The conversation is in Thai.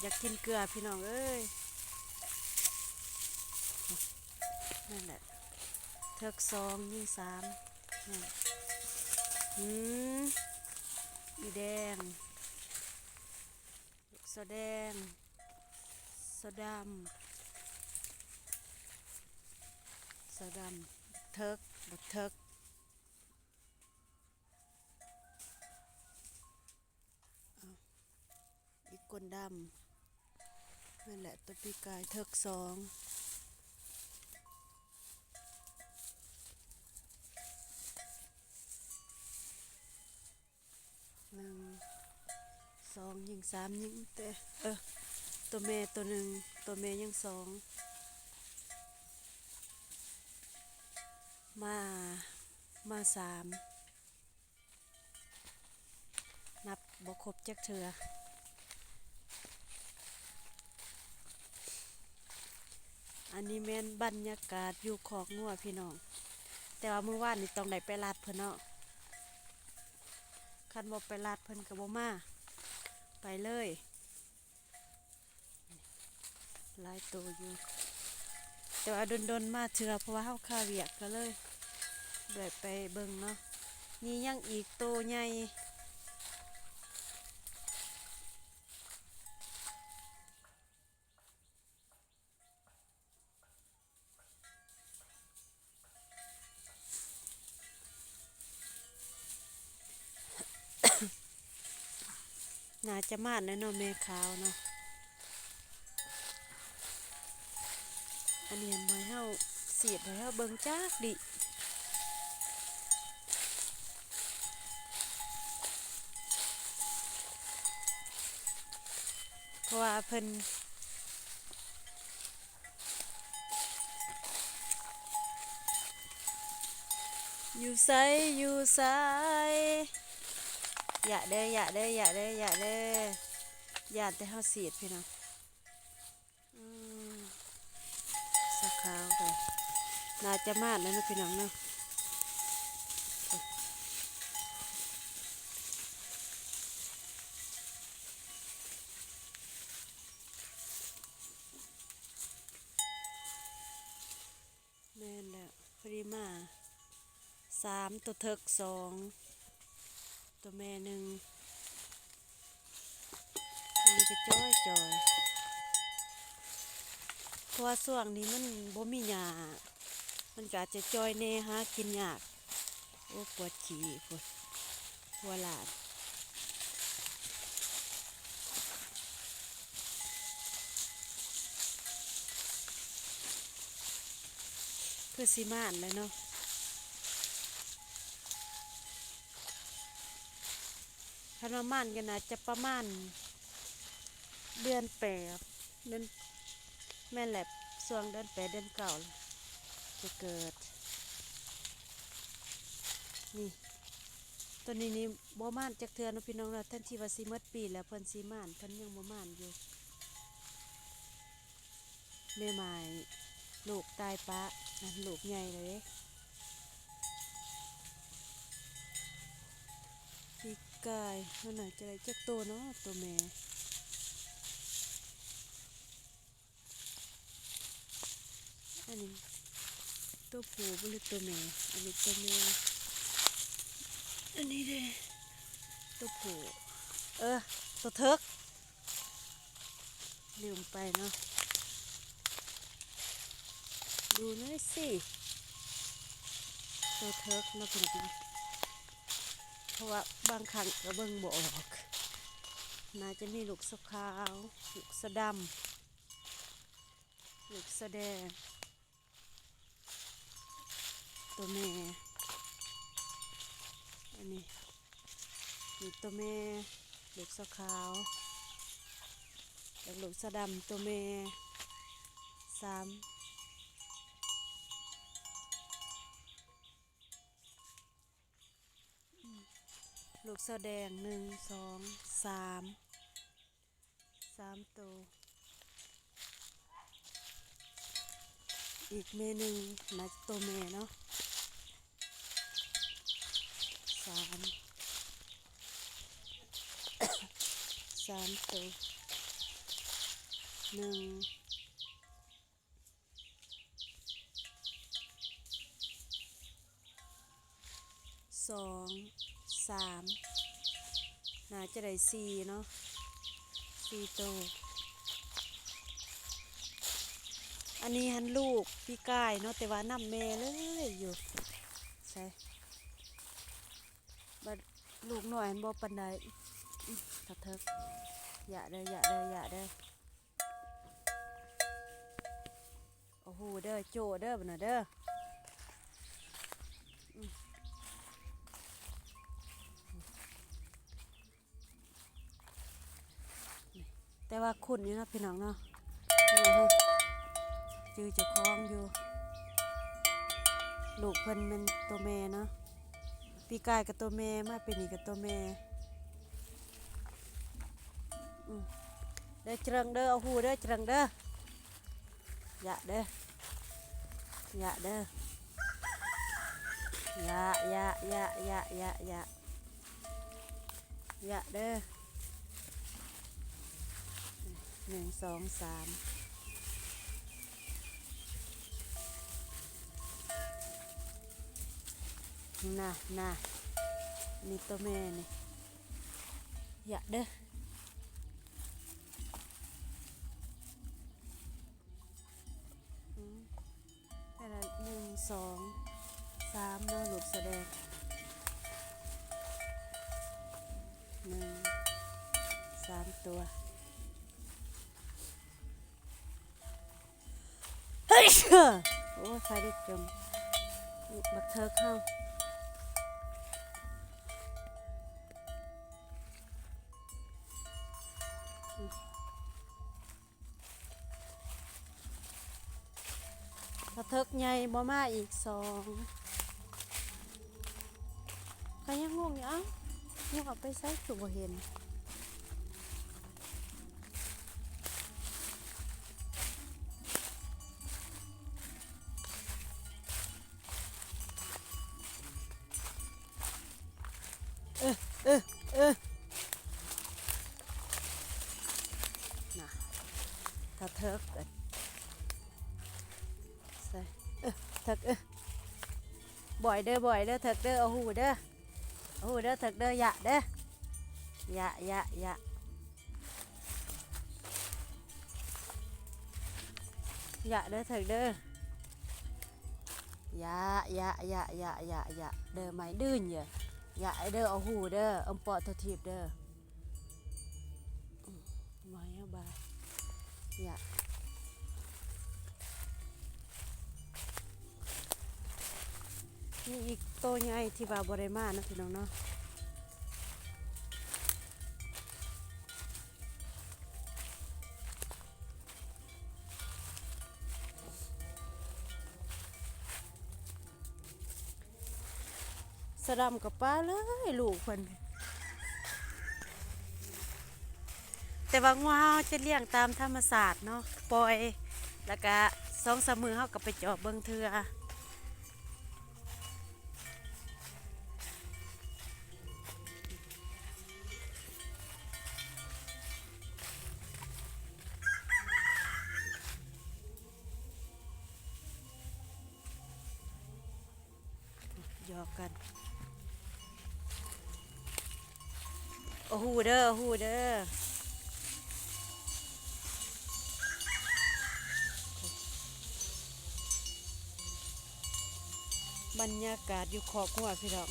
อยากกินเกลือพี่น้องเอ้ยนั่นแหละเทิกสองยิงสามนี่หืมมีแดงโซแดงโซดโซดำเทิกบักเทิกอีกคนดำนั่นแหละตัวปีกายเทิกสองหนึ่งสองยิงสามยิงแต่ตัวแม่ตัวหนึ่งตัวแม่ยังสองมามาสามนับบ่ครบจักเถืออันนี้แม่นบรรยากาศอยู่คอกงัวพี่น้องแต่ว่ามื้อวานนี่ต้องได้ไปลาดเพิ่นเนาะคันบ่ไปลาดเพิ่นก็บ่มาไปเลยหลายตัวอยู่แต่ว่าดนๆมาเถื่อเพราะว่าเฮาค่าเวียกก็เลยได้ไปเบิ่งเนาะนี่ยังอีกตัวใหญ่น่าจะมาดแน่เนาะแม่ขาวเนาะอันนี้บ่ให้เฮาเสียดให้เฮาเบิ่งจักดิเพราะว่าเพิ่นอยู่ไสอยู่ไสอย่าเด้ออย่าเด้ออย่าเด้ออย่าเด้อย่าแต่เฮาเสียดพี่น้องอืมสักขาวไปน่าจะมาดแล้วเนาะพี่น้องเนาะแม่นแล้วพอดีมาสามตัวเถิกสองตัวแม่หนึ่งอันนี้ก็จ้อยจอยเพราะว่าช่วงนี้มันบ่มีหญ้ามันก็อาจจะจ้อยแน่หากินยากโอ้ปวดฉี่ปวดหัวหลาดคือสิมานเลยเนาะคันว่าม่านกันนะจะประมาณเดือนแปดเดือนแม่นแหละช่วงเดือนแปดเดือนเก้าจะเกิดนี่ตัวนี้นี่บ่ม่านจักเทื่อเนาะพี่น้องเนาะท่านที่ว่าสิหมดปีแล้วเพิ่นสิม่านเพิ่นยังบ่ม่านอยู่แม่ไม้ลูกตายปะนะลูกใหญ่เลยพี่กายมันน่าจะได้จักโตเนาะตัวแม่อันนี้ตัวผู้บ่หรือตัวแม่อันนี้ตัวแม่อันนี้เด้ตัวผู้ตัวเทิกลืมไปเนาะดูหน่อยสิตัวเทิกเนาะพี่น้องเพราะว่าบางครั้งก็เบิ่งบ่ออกน่าจะมีลูกสะขาวลูกสะดำลูกสะแดงตัวแม่อันนี้ลูกตัวแม่ลูกสะขาวแล้วลูกสะดำตัวแม่สามลูกสะแดงหนึ่งสองสามตัวอีกเมหนึ่งนะตัวแม่เนาะสามตัว 1 2 3น่าจะได้4เนาะ4ตัวอันนี้หันลูกพี่กายเนาะแต่ว่าน้ำแม่เลยอยู่ใช่บัดลูกหน่อยหันบ่ปานใดถ้าเถิกอย่าเด้ออย่าเด้ออย่าเด้อโอ้โหเด้อโจเด้อบัดน่ะเด้อแต่ว่าขุ่นอยู่นะพี่น้องเนาะจือจะคล้องอยู่ลูกเพิ่นเป็นตัวแม่เนาะปีกายกับตัวแม่มาเป็นนี่กับตัวแม่เด้อเจริงเด้อเอาหูเด้อเจริงเด้ออย่าเด้ออย่าเด้ออย่าอย่าอย่าอย่าอย่าอย่าอย่าเด้อ1 2 3น่ะนี่ตัวแม่นี่อย่าเด้อแต่ละ1 2 3เด้อลูกแสดง3 ตัวเฮ้ยโอ้ไฟได้จมบักเธอเข้าถ้าเทิกใหญ่บ่มาอีก2ใครยังงงอยู่เอ้ายังเอาไปใส่คือบ่เห็นน่ะถ้าเทิกใส่เทิกบ่อยเด้อเทิกเด้อเอาหูเด้อเทิกเด้ออย่าเด้ออย่าเด้อเถิกเด้ออย่าเด้อไม่ดื้นอย่าไอเด้อเอาหูเด้ออมปอดทีบเด้อไม่เอาบายอย่านี่อีกตัวใหญ่ที่ว่าบริมานะพี่น้องเนาะสะดำกับป้าเลยลูกเพิ่นแต่ว่างัวจะเลี้ยงตามธรรมศาสตร์เนาะปล่อยแล้วก็2-3 มื้อเฮาก็ไปเจาะเบิ่งเทื่อหยอกกันโอ้โหเด้อบรรยากาศอยู่ขอบหัวพี่น้อง